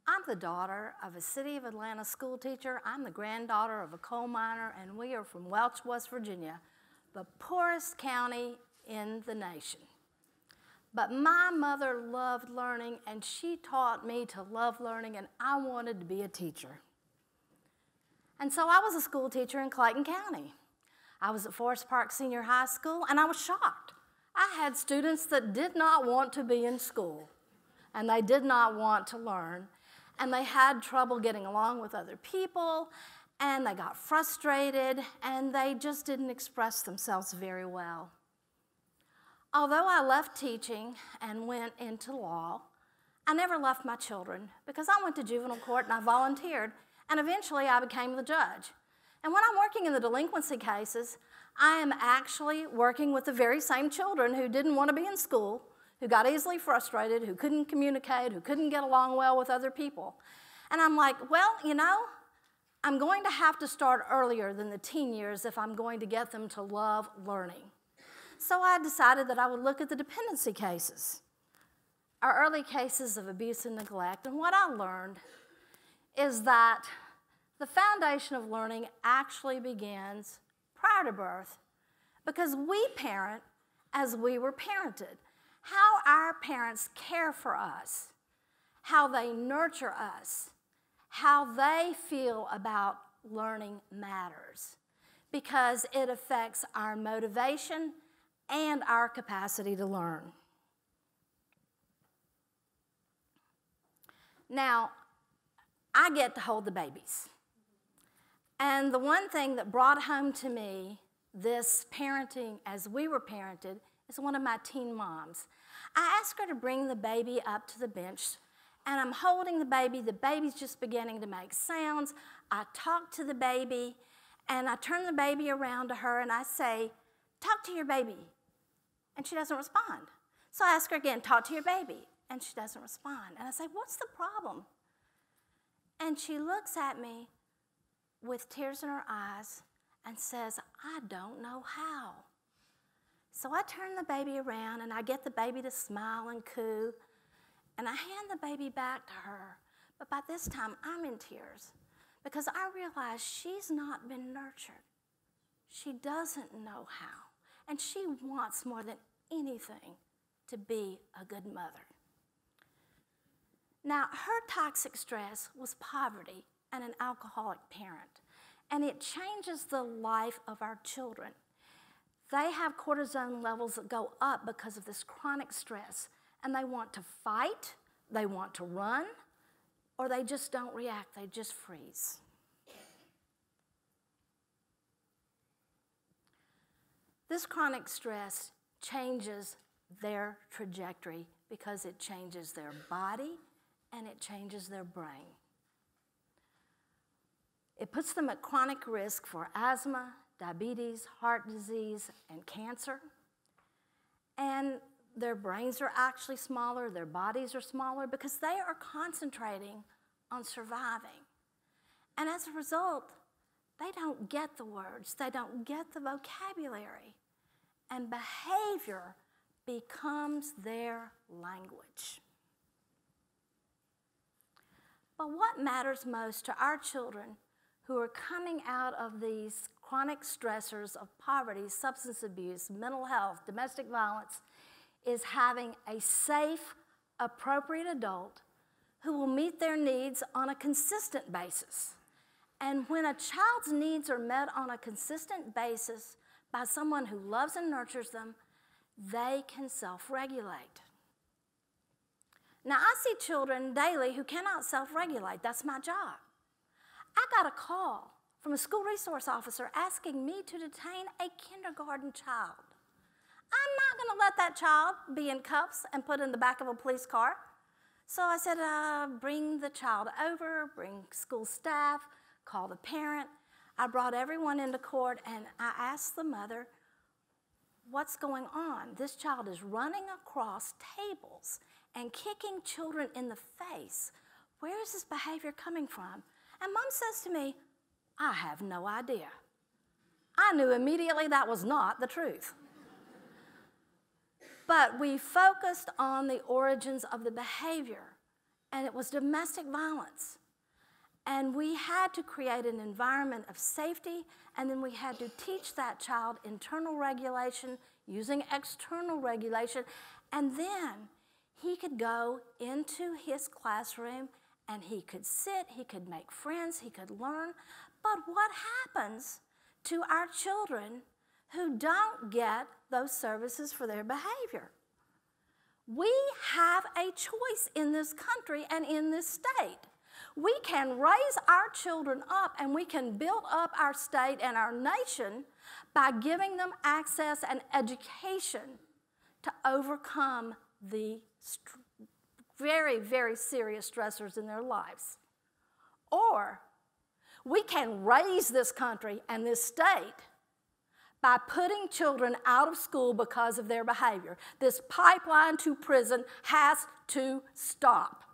I'm the daughter of a City of Atlanta school teacher. I'm the granddaughter of a coal miner, and we are from Welch, West Virginia, the poorest county in the nation. But my mother loved learning, and she taught me to love learning, and I wanted to be a teacher. And so I was a school teacher in Clayton County. I was at Forest Park Senior High School, and I was shocked. I had students that did not want to be in school, and they did not want to learn, and they had trouble getting along with other people, and they got frustrated, and they just didn't express themselves very well. Although I left teaching and went into law, I never left my children because I went to juvenile court and I volunteered, and eventually I became the judge. And when I'm working in the delinquency cases, I am actually working with the very same children who didn't want to be in school, who got easily frustrated, who couldn't communicate, who couldn't get along well with other people. And I'm like, well, you know, I'm going to have to start earlier than the teen years if I'm going to get them to love learning. So I decided that I would look at the dependency cases, our early cases of abuse and neglect. And what I learned is that the foundation of learning actually begins prior to birth because we parent as we were parented. How our parents care for us, how they nurture us, how they feel about learning matters because it affects our motivation and our capacity to learn. Now, I get to hold the babies. And the one thing that brought home to me this parenting as we were parented is one of my teen moms. I asked her to bring the baby up to the bench, and I'm holding the baby's just beginning to make sounds. I talk to the baby, and I turn the baby around to her, and I say, talk to your baby. And she doesn't respond. So I ask her again, talk to your baby. And she doesn't respond. And I say, what's the problem? And she looks at me with tears in her eyes and says, I don't know how. So I turn the baby around, and I get the baby to smile and coo, and I hand the baby back to her. But by this time, I'm in tears because I realize she's not been nurtured. She doesn't know how. And she wants more than anything to be a good mother. Now, her toxic stress was poverty and an alcoholic parent, and it changes the life of our children. They have cortisone levels that go up because of this chronic stress, and they want to fight, they want to run, or they just don't react, they just freeze. This chronic stress changes their trajectory because it changes their body and it changes their brain. It puts them at chronic risk for asthma, diabetes, heart disease, and cancer. And their brains are actually smaller, their bodies are smaller because they are concentrating on surviving. And as a result, they don't get the words, they don't get the vocabulary, and behavior becomes their language. But what matters most to our children who are coming out of these chronic stressors of poverty, substance abuse, mental health, domestic violence, is having a safe, appropriate adult who will meet their needs on a consistent basis. And when a child's needs are met on a consistent basis by someone who loves and nurtures them, they can self-regulate. Now, I see children daily who cannot self-regulate. That's my job. I got a call from a school resource officer asking me to detain a kindergarten child. I'm not going to let that child be in cuffs and put in the back of a police car. So I said, bring the child over, bring school staff, call the parent. I brought everyone into court, and I asked the mother, what's going on? This child is running across tables and kicking children in the face. Where is this behavior coming from? And Mom says to me, I have no idea. I knew immediately that was not the truth. But we focused on the origins of the behavior, and it was domestic violence. And we had to create an environment of safety, and then we had to teach that child internal regulation using external regulation, and then he could go into his classroom and he could sit, he could make friends, he could learn. But what happens to our children who don't get those services for their behavior? We have a choice in this country and in this state. We can raise our children up and we can build up our state and our nation by giving them access and education to overcome the very, very serious stressors in their lives. Or we can raise this country and this state by putting children out of school because of their behavior. This pipeline to prison has to stop.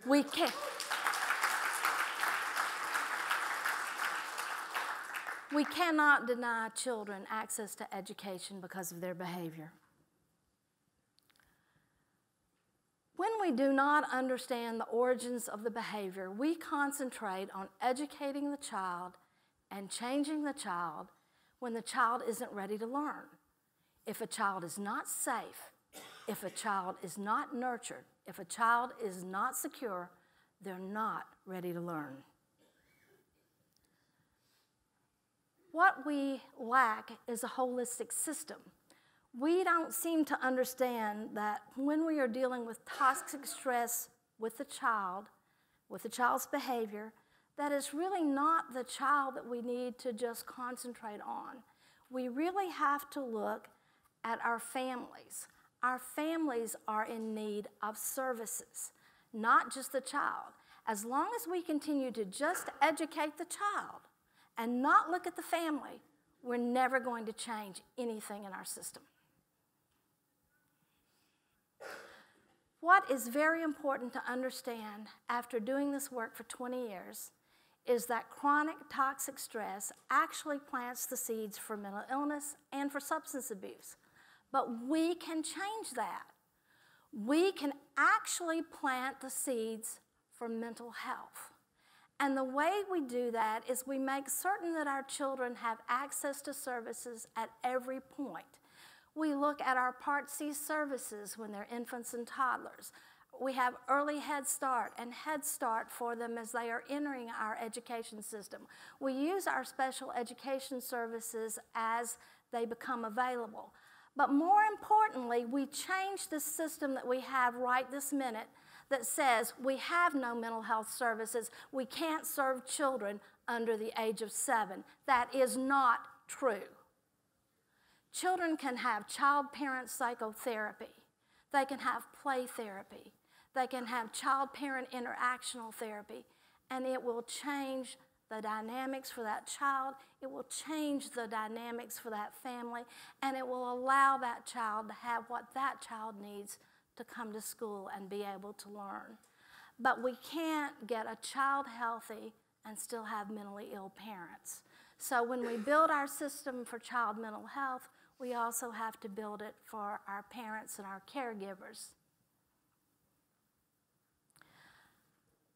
We can't. We cannot deny children access to education because of their behavior. When we do not understand the origins of the behavior, we concentrate on educating the child and changing the child when the child isn't ready to learn. If a child is not safe, if a child is not nurtured, if a child is not secure, they're not ready to learn. What we lack is a holistic system. We don't seem to understand that when we are dealing with toxic stress with the child's behavior, that it's really not the child that we need to just concentrate on. We really have to look at our families. Our families are in need of services, not just the child. As long as we continue to just educate the child and not look at the family, we're never going to change anything in our system. What is very important to understand after doing this work for 20 years is that chronic toxic stress actually plants the seeds for mental illness and for substance abuse. But we can change that. We can actually plant the seeds for mental health. And the way we do that is we make certain that our children have access to services at every point. We look at our Part C services when they're infants and toddlers. We have early Head Start and Head Start for them as they are entering our education system. We use our special education services as they become available. But more importantly, we change the system that we have right this minute that says we have no mental health services. We can't serve children under the age of 7. That is not true. Children can have child-parent psychotherapy. They can have play therapy. They can have child-parent interactional therapy, and it will change the dynamics for that child. It will change the dynamics for that family, and it will allow that child to have what that child needs to come to school and be able to learn. But we can't get a child healthy and still have mentally ill parents. So when we build our system for child mental health, we also have to build it for our parents and our caregivers.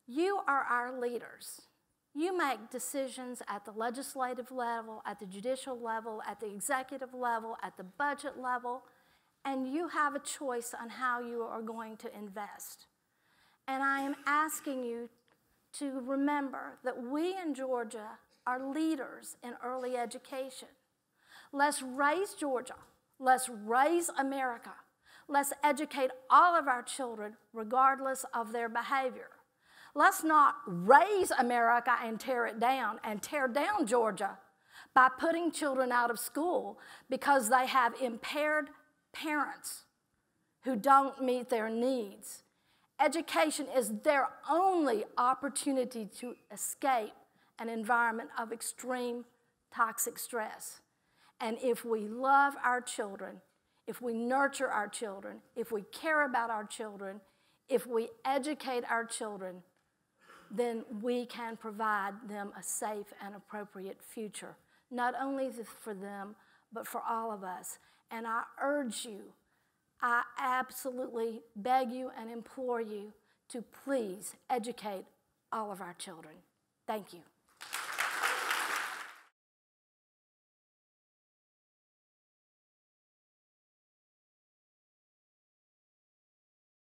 You are our leaders. You make decisions at the legislative level, at the judicial level, at the executive level, at the budget level, and you have a choice on how you are going to invest. And I am asking you to remember that we in Georgia are leaders in early education. Let's raise Georgia. Let's raise America. Let's educate all of our children regardless of their behavior. Let's not raise America and tear down Georgia by putting children out of school because they have impaired parents who don't meet their needs. Education is their only opportunity to escape an environment of extreme toxic stress. And if we love our children, if we nurture our children, if we care about our children, if we educate our children, then we can provide them a safe and appropriate future, not only for them, but for all of us. And I urge you, I absolutely beg you and implore you to please educate all of our children. Thank you.